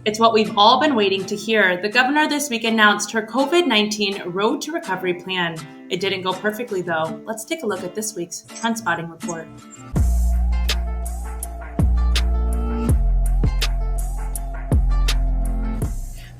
It's what we've all been waiting to hear. The governor this week announced her COVID-19 Road to Recovery plan. It didn't go perfectly, though. Let's take a look at this week's TrendSpotting report.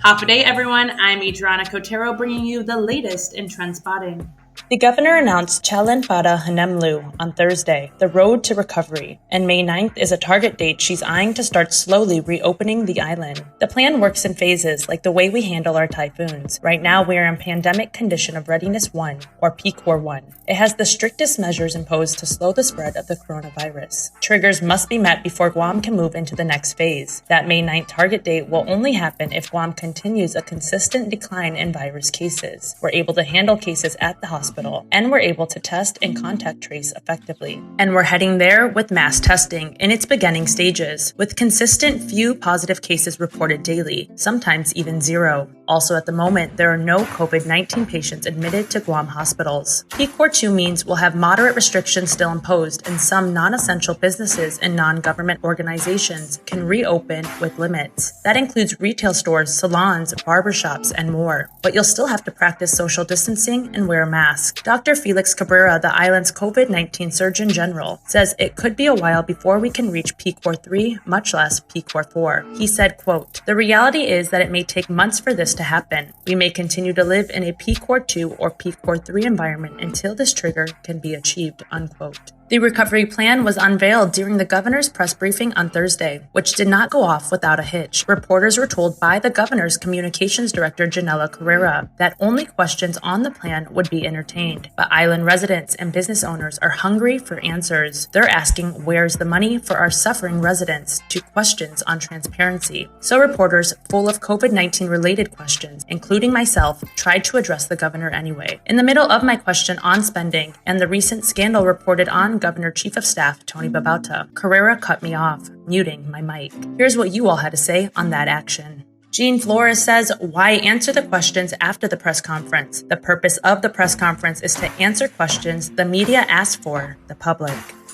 Half a day, everyone. I'm Adriana Cotero, bringing you the latest in TrendSpotting. The governor announced Chalan Para Hanemlu on Thursday, the road to recovery, and May 9th is a target date she's eyeing to start slowly reopening the island. The plan works in phases, like the way we handle our typhoons. Right now, we are in Pandemic Condition of Readiness 1, or PCOR 1. It has the strictest measures imposed to slow the spread of the coronavirus. Triggers must be met before Guam can move into the next phase. That May 9th target date will only happen if Guam continues a consistent decline in virus cases. We're able to handle cases at the hospital, and we're able to test and contact trace effectively. And we're heading there with mass testing in its beginning stages, with consistent few positive cases reported daily, sometimes even zero. Also at the moment, there are no COVID-19 patients admitted to Guam hospitals. PCOR 2 means we'll have moderate restrictions still imposed, and some non-essential businesses and non-government organizations can reopen with limits. That includes retail stores, salons, barbershops, and more. But you'll still have to practice social distancing and wear a mask. Dr. Felix Cabrera, the island's COVID-19 Surgeon General, says it could be a while before we can reach PCOR 3, much less PCOR 4. He said, quote, "The reality is that it may take months for this to happen. We may continue to live in a PCOR 2 or PCOR 3 environment until this trigger can be achieved," unquote. The recovery plan was unveiled during the governor's press briefing on Thursday, which did not go off without a hitch. Reporters were told by the governor's communications director, Janela Carrera, that only questions on the plan would be entertained. But island residents and business owners are hungry for answers. They're asking, where's the money for our suffering residents, to questions on transparency. So reporters, full of COVID-19 related questions, including myself, tried to address the governor anyway. In the middle of my question on spending and the recent scandal reported on Governor Chief of Staff Tony Babauta, Carrera cut me off, muting my mic. Here's what you all had to say on that action. Jean Flores says, why answer the questions after the press conference? The purpose of the press conference is to answer questions the media asked for, the public.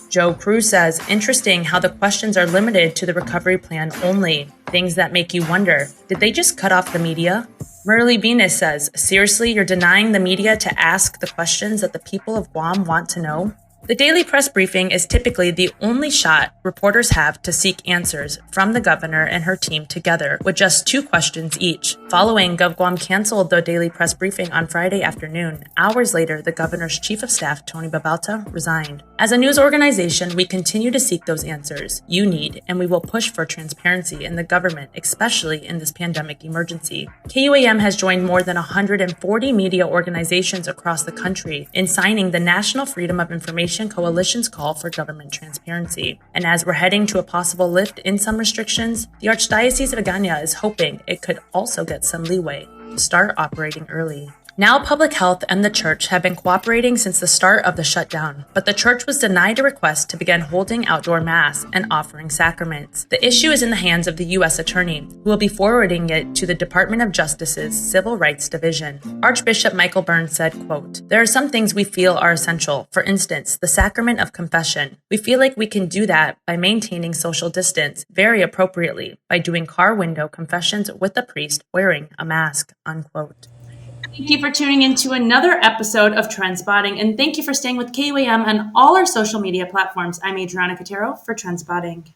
Joe Cruz says, interesting how the questions are limited to the recovery plan only. Things that make you wonder, did they just cut off the media? Merle Venus says, seriously, you're denying the media to ask the questions that the people of Guam want to know? The daily press briefing is typically the only shot reporters have to seek answers from the governor and her team together, with just 2 questions each. Following, GovGuam canceled the daily press briefing on Friday afternoon. Hours later, the governor's chief of staff, Tony Babauta, resigned. As a news organization, we continue to seek those answers you need, and we will push for transparency in the government, especially in this pandemic emergency. KUAM has joined more than 140 media organizations across the country in signing the National Freedom of Information Coalition's call for government transparency. And as we're heading to a possible lift in some restrictions, the Archdiocese of Agana is hoping it could also get some leeway to start operating early. Now, public health and the church have been cooperating since the start of the shutdown, but the church was denied a request to begin holding outdoor mass and offering sacraments. The issue is in the hands of the U.S. Attorney, who will be forwarding it to the Department of Justice's Civil Rights Division. Archbishop Michael Burns said, quote, there are some things we feel are essential. For instance, the sacrament of confession. We feel like we can do that by maintaining social distance very appropriately, by doing car window confessions with the priest wearing a mask, unquote. Thank you for tuning in to another episode of TrendSpotting, and thank you for staying with KUAM and all our social media platforms. I'm Adriana Cotero for TrendSpotting.